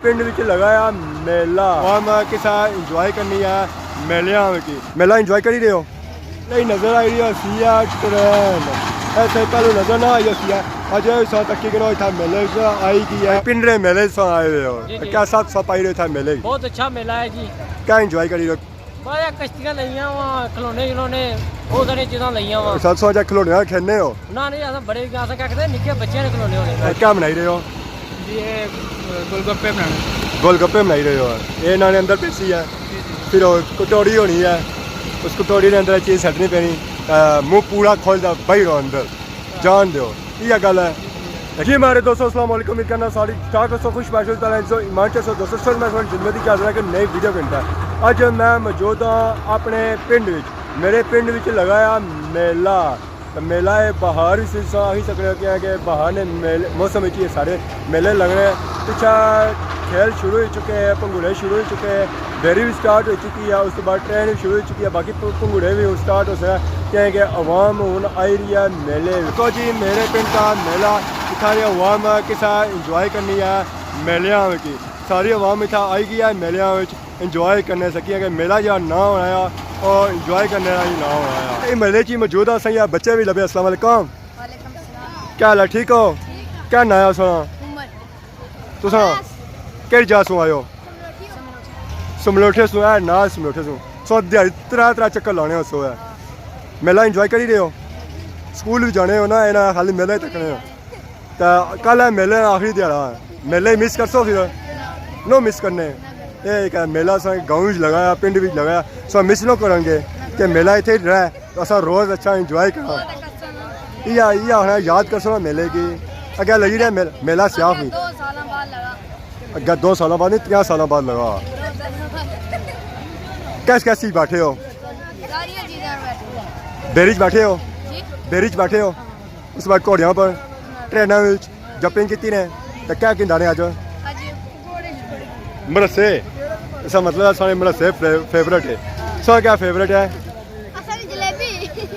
पिंड विच लगाया मेला और मैं किसा इंजॉय करनी है मेलियां की मेला इंजॉय कर ही रहे हो नहीं नजर आई रही है ट्रेन ऐसे पहले नजर ना आई है अजय सा तक करो था मेले से आई की है पिंड रे मेले से आए हुए हो क्या साथ सब आई रहे था मेले बहुत अच्छा मेला है जी क्या इंजॉय कर रही हो बड़ा कश्तियां लईयां वहां खिलौने बहुत सारी चीज़ां लईयां वहां 700 खिलौने खेलने हो ना नहीं अस बड़े अस कहते निक्के बच्चे ने खिलौने होने क्या बनाई रहे हो ये गोलगप्पे बनाने गोलगप्पे बनाई रहे हो ये इन्होंने अंदर पेशी है फिर कटोरी होनी है उस कटोरी के अंदर चीज़ सटनी पैनी मुँह पूरा खोलता बही रहो अंदर जान दो ये गल है जी हमारे दोस्तों अस्सलाम वालेकुम उम्मीद करना सारी स्टार्ट दोस्तों खुश महसूस ईमान से दोस्तों सर मैं जिंदगी का एक नई वीडियो घंटा अज मैं मौजूद हाँ अपने पिंड मेरे पिंड विच लगाया मेला तो मेला है बहार आही सकते कि बहार ने मेले मौसम ये सारे मेले लगने पिछा खेल शुरू हो चुके हैं भंगूड़े शुरू हो चुके हैं बेरी भी स्टार्ट हो चुकी है उस बाद ट्रेन भी शुरू हो चुकी है बाकी भंगूड़े भी स्टार्ट हो सके कि अवाम हूँ आई रही है मेले तो जी मेरे पिंड का मेला इतना अवाम किसा इंजॉय करनी है मेलियां की सारी अवाम इतना आई गई है मेलियां इंजॉय करने सकी कि मेला जो ना होना और इंजॉय करने का ना होना ये मेले च मौजूद सही बच्चे भी लभे अस्सलाम वालेकुम क्या हाल है ठीक हो क्या नाया सुना तुसा केड़ी जा सो आयो समलोठे सो है ना समलोठे सो दिहाड़ी त्रै चक्कर लाने हो सो है मेला इंजॉय कर ही रहे हो स्कूल भी जाने हो ना इन्हें खाली मेला ही तकने हो तो कल है मेले आखिरी दिहाड़ा मेले मिस कर सो फिर नो मिस करने ये मेला सा गाँव में लगाया पिंड भी लगाया सो मिस नो करेंगे कि मेला इतने रहे तो अस रोज़ अच्छा इंजॉय करा ये होना याद कर सो मेले की अगर लगी रहा मेला स्याह हुई अगर 2 साल बाद नहीं 50 साल बाद लगा कैसी चीज बैठे हो बेरिज बैठे हो बेरिज बैठे हो उस बाद घोड़िया पर ट्रेनों में जंपिंग की ने तो क्या किंदा ने अज मरसे इसका मतलब सारे मरसे फेवरेट है सो क्या फेवरेट है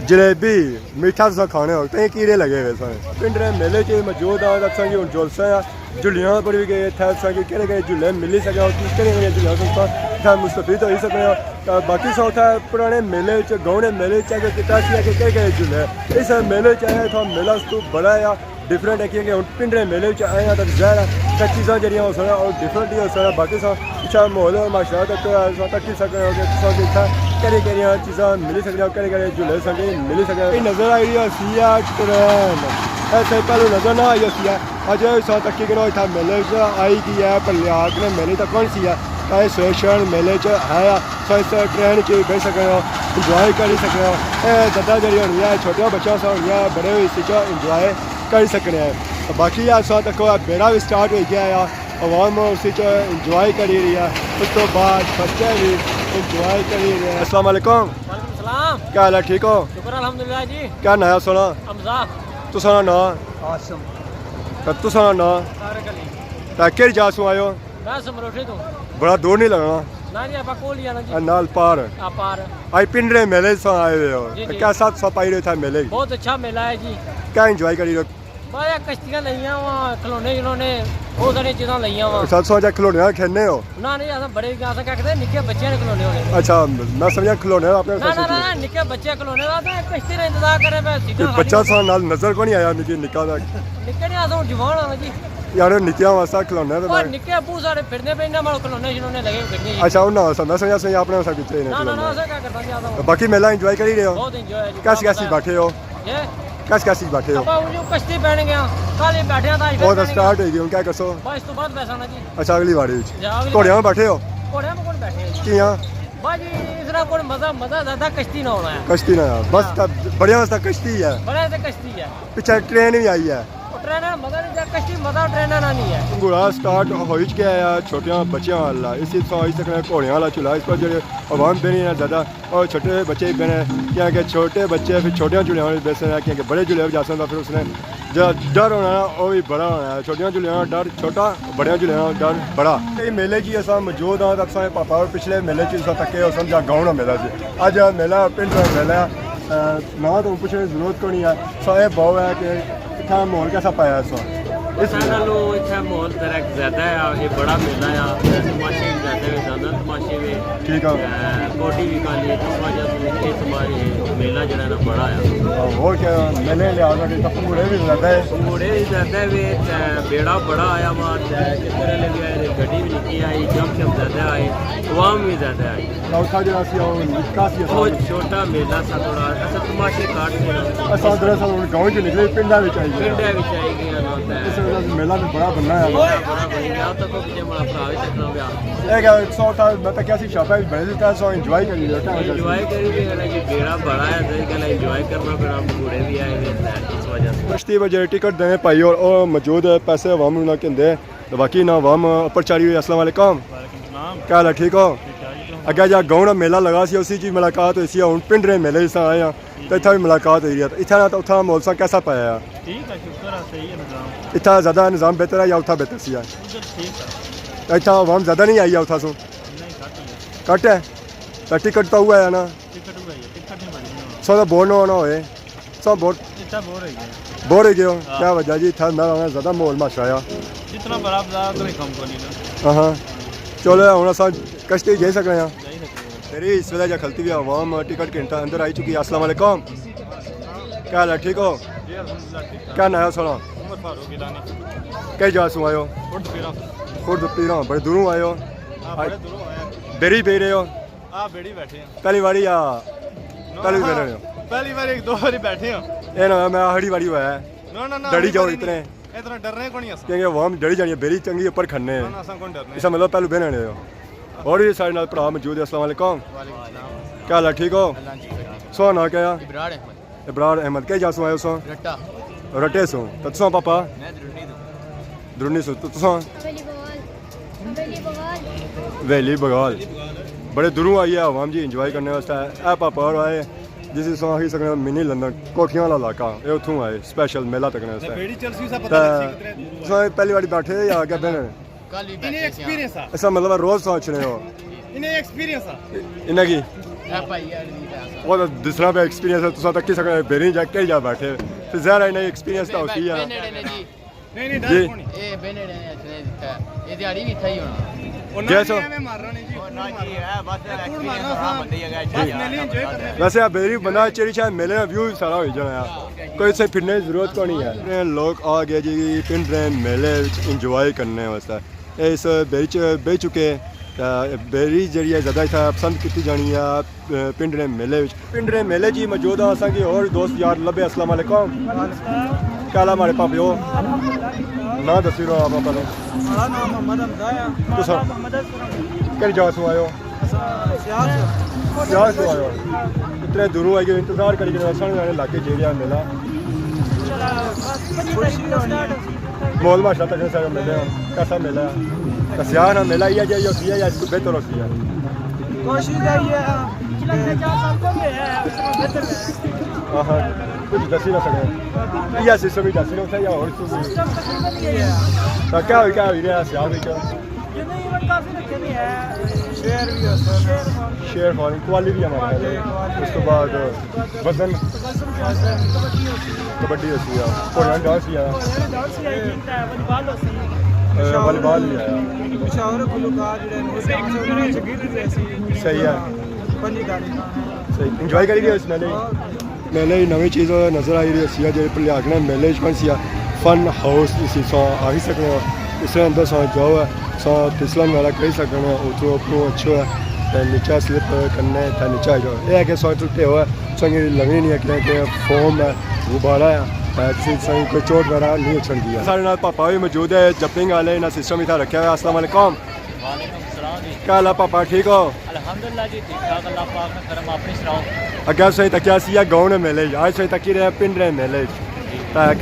जलेबी मीठा तुम खाने हो तो कीड़े लगे हुए सारे पिंड मेले च मौजूद आ असांगी हूँ जुलसा झुलियां पर भी गए इतना असांखे कड़े कड़े झूले मिली सके कड़े झूले इतना मुस्तफीद हो सके बाकी सौ उतना पुराने मेले गाँव मेले कड़े कड़े झूले इस मेले इतना मेला तो बड़ा है डिफरेंट है क्योंकि हम पिंड मेले आए हैं तो ज़ाहिर चीज़ा जड़ियाँ हो सकता और डिफरेंट ही हो सकता बाकी पिछा माहौल माशरा तक सके इतना कड़ी कड़ी चीज़ा मिली सकती कड़े कड़े झूले सके मिली सके नजर आई रही है ट्रेन ऐसे पहले नजर ना आई है अजय सा तक करो इतना मेले से आई की है पर ने मेले तक कौन सी है स्टेशन मेले है सो इस ट्रेन च बह सके इंजॉय कर सके ददा जी होनी है छोटे बच्चा सा होनी है बड़े इस इंजॉय कर सकते हैं बाकी सो तक बेड़ा भी स्टार्ट हो गया है अवाम उस इंजॉय करी रही है उस तो बाद बच्चे भी इंजॉय करी रहे हैं अस्सलाम वालेकुम क्या हाल है ठीक हो शुक्र अल्हम्दुलिल्लाह जी क्या नाया सुना हमजा तुसा ना आसम तुसा ना केड़ी जा सो आयो मैं समरोठे तो बड़ा दूर नहीं लगना ना जी आपा कोल ही आना जी नाल पार पार आई पिंड रे मेले से आए हुए हो क्या साथ सब आई रहे था मेले बहुत अच्छा मेला है जी क्या इंजॉय करी रहे बड़ा कश्तियां लईयां वहां खिलौने बहुत सारी चीज़ां लईयां वहां 700 खिलौने खेलने हो ना नहीं अस बड़े अस कहते निक्के बच्चे ने खिलौने होने अच्छा मैं समझा खिलौने अपने ना निक्के बच्चे खिलौने दा ते कश्ती दा इंतजार करे मैं सीधा बच्चा सा नाल नजर को नहीं आया निक्की निक्का दा निक्के नहीं अस जवान हां जी यार निक्कियां वास्ता खिलौने ते मैं निक्के अबू सारे फिरने पे इना माल खिलौने लगे फिरने अच्छा उन्ना समझा समझा अपने सा पीछे ना अस क्या करता ज्यादा बाकी मेला एंजॉय कर ही रहे हो बहुत एंजॉय है कैसी बैठे हो ये कैसी बैठे हो अब जो कश्ती बैठ गया कल बैठे था बहुत स्टार्ट हो गई क्या कसो बस तो बाद बैठना जी अच्छा अगली बारी घोड़िया में बैठे हो घोड़िया में कौन बैठे किया बाजी इसरा कोई मजा ज्यादा कश्ती ना होना है कश्ती ना बस बढ़िया वास्ता कश्ती है बड़ा से कश्ती है पीछे ट्रेन भी आई है ट्रेन मजा नहीं कश्ती मजा ट्रेन ना नहीं है घोड़ा स्टार्ट हो गया है छोटे बच्चों वाला इसी सकते घोड़िया वाला चूल्हा इस पर जो अवाम बनी है ज़्यादा और छोटे बच्चे भी बने क्या छोटे बच्चे फिर छोटे झूलिया बैसे हैं क्योंकि बड़े झूले भी जा सकता फिर उसने जो डर होना है वो भी बड़ा होना है छोटिया झूलिया डर छोटा बड़े झूलिया डर बड़ा मेले की अस मौजूद हाँ असा पापा और पिछले मेले तके समझा गाँव मेला से अज मेला पिंड मेला ना तो पूछने की जरूरत को नहीं है सो ये बहु है कि इतना माहौल कैसा पाया इस इस नालों इतना माहौल डायरेक्ट ज़्यादा है। ये बड़ा मेला है, तमाशे भी ज़्यादा है, ज़्यादा तमाशे भी ठीक है। कोटी भी खाली है, इस वजह से ये तुम्हारी मेला जो है ना बड़ा है। और क्या मेले लिहाज से पूरे भी ज़्यादा है, पूरे भी ज़्यादा है, बेड़ा बड़ा आया वहाँ चित्र भी आए, गड्डी भी निकी आई, जम ज़्यादा आए, अवाम भी ज़्यादा आई। चौथा जो बहुत छोटा मेला सा थोड़ा ऐसा तमाशे काटते असा दरअसल गाँव च निकले पिंडा भी चाहिए, पिंडा भी चाहिए, इस वजह से मेला भी बड़ा बनना है। बड़ा बन गया तो मुझे बड़ा भरा भी चकना गया। एक 100 था मैं तो क्या सी शापा भी बड़े देता सो एंजॉय करी एंजॉय करी भी है कि बेड़ा बड़ा है तो कल एंजॉय करना पड़ा, बूढ़े भी आए हुए इस वजह से। कश्ती बजे टिकट दें भाई और मौजूद है पैसे अवाम ना कहते तो बाकी ना अवाम ऊपर चढ़ी हुई। अस्सलाम वालेकुम, क्या हाल है, ठीक हो? अगर जा गाँव मेला लगा सी उसी चीज मुलाकात हुई सी, हूँ पिंडरे मेले से आए हैं तो इतना भी मुलाकात हुई है। इतना ना तो उतना माहौल सा कैसा पाया? ठीक है, शुक्र है, सही है निज़ाम। इतना ज़्यादा निज़ाम बेहतर है या उतना बेहतर सी है? ठीक है, तो इतना अवाम ज़्यादा नहीं आई है उतना सो नहीं कट है तो टिकट तो हुआ है ना, टिकट हुआ है, टिकट नहीं बनी सो तो बोर ना होना होए सब बोर इतना बोर है बोर हो गए हो। क्या वजह जी था ना ज़्यादा माहौल माशा आया जितना बड़ा बाजार उतना कम को नहीं ना। हाँ चलो हम अस कश्ती जा सकते हैं। नहीं सकते तेरी इस वेला खलती हुई अवाम टिकट घंटा अंदर आई चुकी है। अस्सलाम वालेकुम, क्या हाल है, ठीक हो? जी अल्हम्दुलिल्लाह ठीक है। क्या नाम है सोना? उमर फारूक गिलानी कई जगह से आए हो? खुद पीरा खुद पीरा बड़े दूरों आए हो? हां बड़े दूरों आए। बेरी पी रहे हो? हां बेड़ी बैठे हैं। पहली बारी या पहली बार रहे हो? पहली बार एक दो बारी बैठे हैं। ये ना मैं हड़ी बारी हुआ है ना ना ना डरी जाओ इतने इतना डर रहे कौन है अस क्योंकि अवाम डरी जानी है बेरी चंगी ऊपर खन्ने ना अस कौन डरने। इसका मतलब पहले बहने हो। और ये सारे नाल भरा मौजूद है। अस्सलाम वालेकुम, वालेकुम सलाम। क्या हाल है, ठीक हो? अल्लाह जी सो ना क्या इब्रार अहमद इब्रार अहमद कई जासू आयो सो रट्टा रटे सो तो तुसा पापा मैं दुर्नी दो दुरनी सो तो तुसा हवेली बगाल वैली बगाल बड़े दूरों आई है अवाम जी इंजॉय करने वास्ते। ए पापा और आए जिस आखी सकने मिनी लंदन कोठियां वाला इलाका ये उतों आए स्पेशल मेला तकने वास्ते। बेड़ी चलसी सा तो पता नहीं तुसा पहली बारी बैठे या क्या बहने? कल ही बैठे एक्सपीरियंस आ ऐसा मतलब रोज सोच रहे हो इन्हें एक्सपीरियंस आ इन्हें की भाई यार नहीं था वो तो दूसरा पे एक्सपीरियंस है तुसा तक की सकने बेरी जा के जा बैठे फिर ज़रा इन्हें एक्सपीरियंस तो होती है। नहीं नहीं जी। डर कोनी ਇਹ ਬੇਨੇ ਨੇ ਅਸਨੇ ਦਿੱਤਾ ਇਹ ਦਿਹਾੜੀ ਵੀ ਥਈ ਹੋਣਾ जैसो मैं मार रहा नहीं जी ना जी है बस एक्सपीरियंस हाँ बंदे है बस मेले एंजॉय करने वैसे आप बेरी बंदा चेरी शायद मेले में व्यू सारा हो जाना यार कोई से फिरने की जरूरत को नहीं है। लोग आ गए जी पिंड रहे मेले इंजॉय करने वास्ते इस बेरी च बेच चुके बेरी जी ज़्यादा इतना पसंद की जानी है पिंड रहे मेले जी मौजूद है असा की और दोस्त यार लभे। अस्सलाम वालेकुम, क्या हाल हमारे पापे हो ना दसी रहो आप पहले हमारा नाम मोहम्मद हमजा है तो सर मोहम्मद असलम कई जगह से आयो क्या से आयो इतने दूरों आई इंतजार करी साढ़े इलाके जेरिया मेला मोल माशा तक से मेले कैसा मेला है सियाह ना मेला ही है होती है या इसको बेहतर होती है? कोशिश है ये 4 साल को है उसमें बेहतर है। हाँ कुछ दसी ना सके या सिस्टम ही दसी ना या और सिस्टम तकरीबन ये है तो क्या हो रहा सियाह भी क्या ये नहीं इवन काफी रखे नहीं है शेर भी है सर शेयर फॉलिंग क्वालिटी भी हमारे उसके बाद वजन कबड्डी होती है घोड़ा डांस भी आया वॉलीबॉल भी आया पिशावर गुलकार जड़े सही है सही इंजॉय करी इस मेले नवी चीज़ नज़र आई रही है जो लियागना मेले कौन सी फन हाउस इसी सौ आ ही सकते हो इसके अंदर सौ जाओ है सौ फिसलन वाला कही सकते हो उतरो अपनो अच्छो है नीचा स्लिप करने नीचा जाओ ये है कि सौ टूटे हुआ संग लगनी नहीं है कि फोम है गुब्बारा है किसी संग कोई चोट वगैरह नहीं उछल दिया। सारे नाल पापा भी मौजूद है जंपिंग वाले ना सिस्टम ही था रखा हुआ है। अस्सलाम वालेकुम, ਵਾਲੇਕੁਮ ਸਲਾਮ ਜੀ क्या हाल है पापा, ठीक हो? ਅਲਹਮਦੁਲਿਲਾ ਜੀ ਠੀਕ ਠਾਕ ਅੱਲਾਹ ਪਾਕ ਨੇ ਕਰਮ ਆਪਣੀ ਸੁਣਾਓ। अगर सही तक क्या सिया गाँव ने मेले आज सही तक रहे पिंड रहे मेले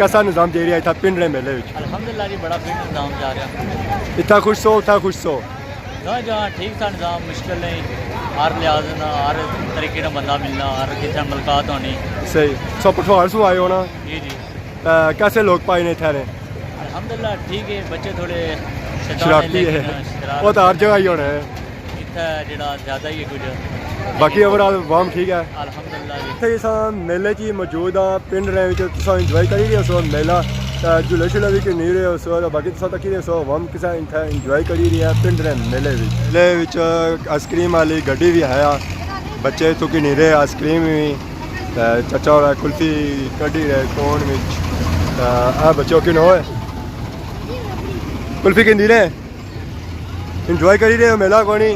कैसा निज़ाम दे रहा था पिंड रहे मेले ਅਲਹਮਦੁਲਿਲਾ ਜੀ ਬੜਾ ਬਿਹਤਰ ਨਿਜ਼ਾਮ ਜਾ ਰਿਹਾ इतना खुश हो उतना खुश हो ਨਾ ਜਹਾਂ ਠੀਕ था ਨਿਜ਼ਾਮ ਮੁਸ਼ਕਿਲ ਨਹੀਂ हर लिहाज ਨਾਲ हर तरीके ਨਾਲ ਬੰਦਾ मिलना हर किसी मुलाकात होनी सही सब पठवार से आए हो ना जी जी कैसे लोग पाए ने ठहरे अल्हम्दुलिल्लाह ठीक है बच्चे थोड़े शरारती है वो तो हर जगह ही होना है इतना जड़ा ज़्यादा ही है कुछ बाकी ओवरऑल वाम ठीक है अल्हम्दुलिल्लाह जी इतने मेले च मौजूद हाँ पिंड रहे इंजॉय करी रहे सो मेला झूले शुले भी कि नहीं रहे सो बाकी तो तक सो हम किसा इंजॉय करी रही है पिंड रहे मेले आइसक्रीम वाली गड्डी भी है बच्चे तो कि नहीं रहे आइसक्रीम भी चाचा और कुल्फी कड़ी रहे कौन में बच्चों की नो है कुल्फी की नहीं रहे इंजॉय करी रहे हो मेला कोनी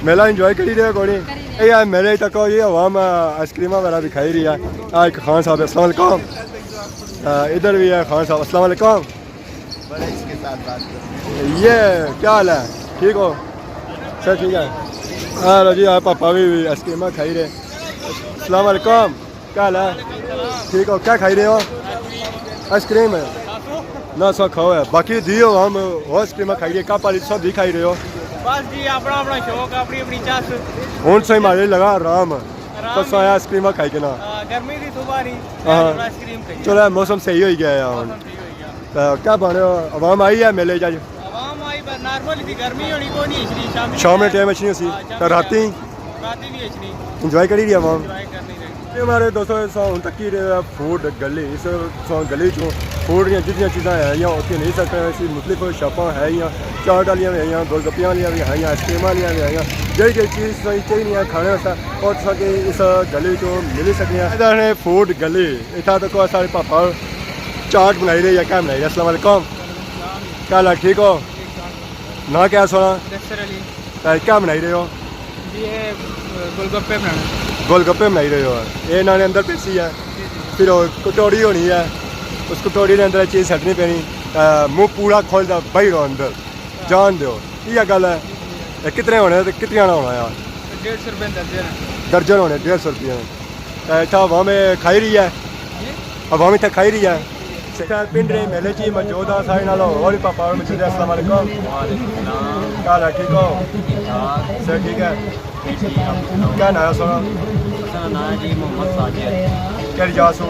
मेला इंजॉय करी रहे हो कोनी यार मेले तक ये आवाम आइसक्रीम वगैरह भी खाई रही है एक खान साहब अस्सलाम वालेकुम इधर भी है खान साहब अस्सलाम वालेकुम ये क्या हाल है ठीक हो सर ठीक है हाँ जी आप पापा भी आइसक्रीम खाई रहे अस्सलाम वालेकुम क्या हाल है ठीक हो क्या खाई रहे हो आइसक्रीम है ना सब खाओ है बाकी दियो हम आइसक्रीम खाई रहे कप वाली सब भी खाई रहे हो बस जी अपना अपना शौक अपनी अपनी चास हूँ सही मारे लगा आराम तो आया आइसक्रीम खाई के ना गर्मी की सुबह नहीं आइसक्रीम चलो मौसम सही हो गया है तो क्या बने आवाम आई है मेले जाए आवाम आई पर नॉर्मल थी गर्मी होनी को नहीं इसलिए शाम में टाइम अच्छी सी तो राती भी अच्छी इंजॉय करी रही आवाम ट्राई करनी रही हमारे दोस्तों हूँ तक ही फूड गली इस गली चो फूड जितनी चीज़ां है या उत्थे नहीं सकते ऐसी मुख्तलिफ शॉपां है या चाट वालियां भी है गोलगप्पियां वालियां भी है आइसक्रीम वालियां भी है जी जी चीज़ चाहिए खाने वास्ते और तुसें इस गली चो मिली सकती है इधर है फूड गली इतना तक सारे पापा चाट बनाई रहे या क्या बनाई रहे अस्सलाम वालेकुम क्या हाल है ठीक हो ना क्या सोना क्या बनाई रहे हो ये गोलगप्पे बनाना गोलगप्पे बनाई रहे हो ये इन्होंने अंदर पेसी है फिर कटोरी होनी है उस कटोरी के अंदर चीज़ सटनी पैनी मुँह पूरा खोलता बही रहो अंदर जान दो ये गल है कितने होने कितने आना होना यार 150 रुपये दर्जन होने 150 रुपये इतना अवाम खाई रही है अवाम इतना खाई रही है पिंड रही मेले ची मौजूद है सारे नाल और भी पापा और मौजूद है अस्सलाम वालेकुम क्या हाल है ठीक हो सर ठीक है क्या नाम है सोना जी मोहम्मद साजिद क्या रिजाज हो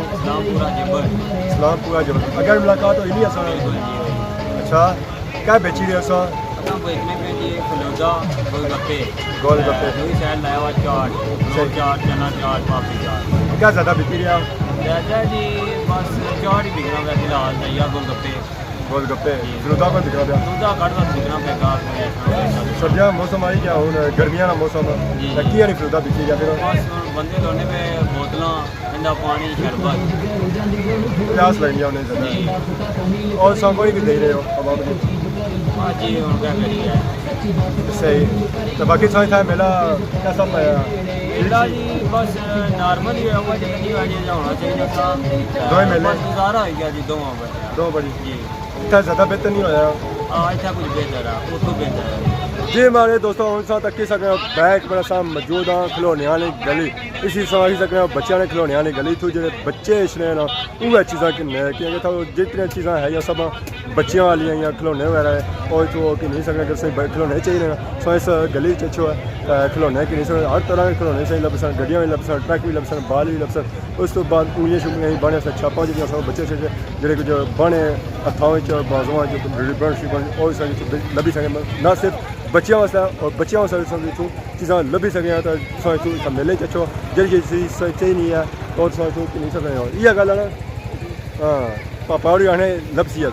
इस्लामपुरा जबल अगर मुलाकात हुई नहीं है सोना अच्छा क्या बेची रहे हो सो देखने में जी फलूदा गोलगप्पे गोलगप्पे दूसरी साइड लाया हुआ चाट रोड चाट चना चाट पापड़ी चाट क्या ज़्यादा बिकी रही है दादा जी बस चाट ही बिकना पे फिलहाल चाहिए गोलगप्पे गोलगप्पे फलूदा को बिकना पाया दूधा कट बस बिकना पे कार सर्दियाँ मौसम आई क्या हूँ गर्मियाँ का मौसम की नहीं फलूदा बिकी गया फिर बस बंदे लोने पे बोतल ठंडा पानी शरबत 50 लगेंगे उन्हें ज़्यादा और सब कोई भी दे रहे हो अब आप हाँ जी और क्या करिए सही तो बाकी समझ था मेला कैसा पाया मेला जी बस नॉर्मल ही होगा जी होना चाहिए था दो ही मेले गुजारा हो गया जी दो बड़ी जी इतना ज़्यादा बेहतर नहीं होया हाँ इतना कुछ बेहतर है उसको बेहतर है जी हमारे दोस्तों उन तक की सकते बैक बड़ा सा मौजूद हाँ खिलौने वाली गली इसी समझ सकते बच्चों ने खिलौने वाली गली थी जो बच्चे इसने ना वो चीज़ा क्योंकि तो जितनी चीज़ा है या सब बच्चियों वाली या खिलौने वगैरह है और तो कि नहीं सकते अगर सही खिलौने चाहिए ना सो इस गली अच्छो है खिलौने कि नहीं सकते हर तरह के खिलौने सही लब सन गड्डियाँ भी लब सन ट्रक भी लब सन बाल भी लब सन उस तो बाद उंगलियां शुंगलियां बने छापा जो बच्चे जोड़े जो बने हथों बाजुआ जो और लभी सकें ना सिर्फ बच्चों वास्ते और बच्चों वास्ते चीज़ा लभी सकें तो मेले अच्छो जी चीज़ चाहिए नहीं है और कि नहीं सकते ये गल है ना हाँ पापा और आने लभसी है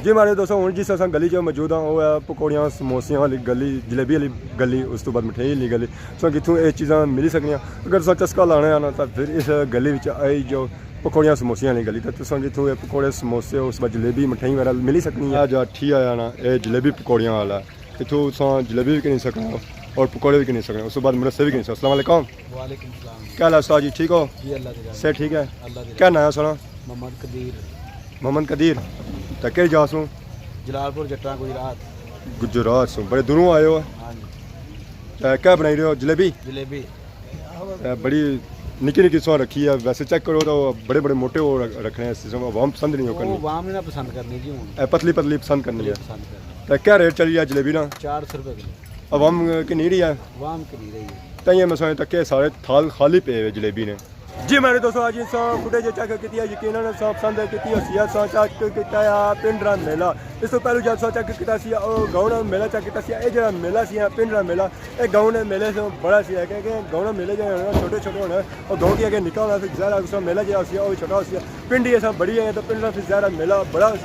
जी हमारे दोस्तों हूँ जिस अस गली मौजूद हाँ वो है पकौड़ियाँ समोसियाँ वाली गली जलेबी वाली गली उस तो बाद मिठाई वाली गली कितों ये चीज़ा मिली सकनियाँ अगर चस्का लाने आना तो फिर इस गली आई जो पकौड़ियाँ समोसियाँ वाली गली तो जितों ये पकौड़े समोसे उस बाद जलेबी मिठाई वगैरह मिली सकनी है जो ठीक आया ना ये जलेबी पकौड़ियाँ वाला इतों जलेबी भी नहीं सकना और पकौड़े भी नहीं सकना उस बाद मुरस्से भी नहीं सकना अस्सलाम वालेकुम क्या हाल है उस्ताद जी ठीक हो से ठीक है क्या नाम है सोना मोहम्मद कदीर तो क्या जा सूँ जलालपुर जट्टा गुजरात से बड़े दूरों आए हो क्या बनाई रहे हो जलेबी बड़ी निकी निकी सौ रखी है वैसे चेक करो तो बड़े बड़े मोटे वो रखने हैं सिस्टम आवाम पसंद नहीं हो करनी आवाम ने पसंद करनी जी पतली पतली पसंद करनी है तो क्या रेट चली है जलेबी ना 400 रुपये किलो आवाम की नहीं रही है आवाम की नहीं रही है तैयार मैं समझता कि सारे थाल खाली पे हुए जलेबी ने जी मेरे दोस्तों आज फुटेज चेक की यकीन सब पसंद की चेक किया पिंड रा मेला ਇਸ ਤੋਂ ਪਹਿਲਾਂ ਜਦ ਚੈੱਕ ਕੀਤਾ ਸੀ ਉਹ ਗਾਉਣ ਮੇਲਾ ਚੈੱਕ ਕੀਤਾ ਸੀ। ਇਹ ਜਿਹੜਾ ਮੇਲਾ ਸੀ ਪਿੰਡ ਦਾ ਮੇਲਾ, ਇਹ ਗਾਉਣ ਮੇਲੇ ਤੋਂ ਬੜਾ ਸੀ ਕਿ ਗਾਉਣ ਮੇਲੇ ਜਿਹੜੇ ਛੋਟੇ ਛੋਟੇ ਹੋਣਾ ਉਹ ਗਾਉਂ के अगे निकल रहा फिर ज़्यादा उसका मेला जो वो छोटा हो पिंड ये सब बड़ी है तो पिंड का फिर ज़्यादा मेला बड़ा हो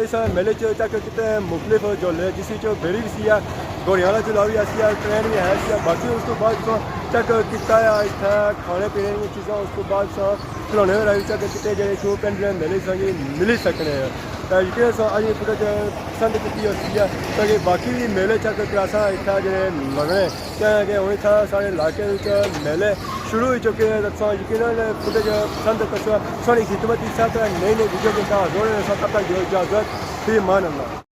इस मेले चक कितने मुख्तलिफ जो ले जिस बेड़ी भी सी घोड़ियां चला भी ऐसी ट्रेन भी है बाकी उस तो बाद चक किया इतना खाने पीने की चीज़ा उस तो बाद खिलौने वगैरह चक किए गए जो पिंड मेले संगे मिल सकने तो यकीन अभी फुटेज पसंद की ताकि बाकी भी मेले चक क्लासा इतना जो लगने क्या हूँ इतना सारे इलाके मेले शुरू हो चुके हैं। यकीन फुटेज पसंद कर सारी खिदमत नई नई वीडियो के साथ तब तक जो इजाज़त फिर मान अल्लाह।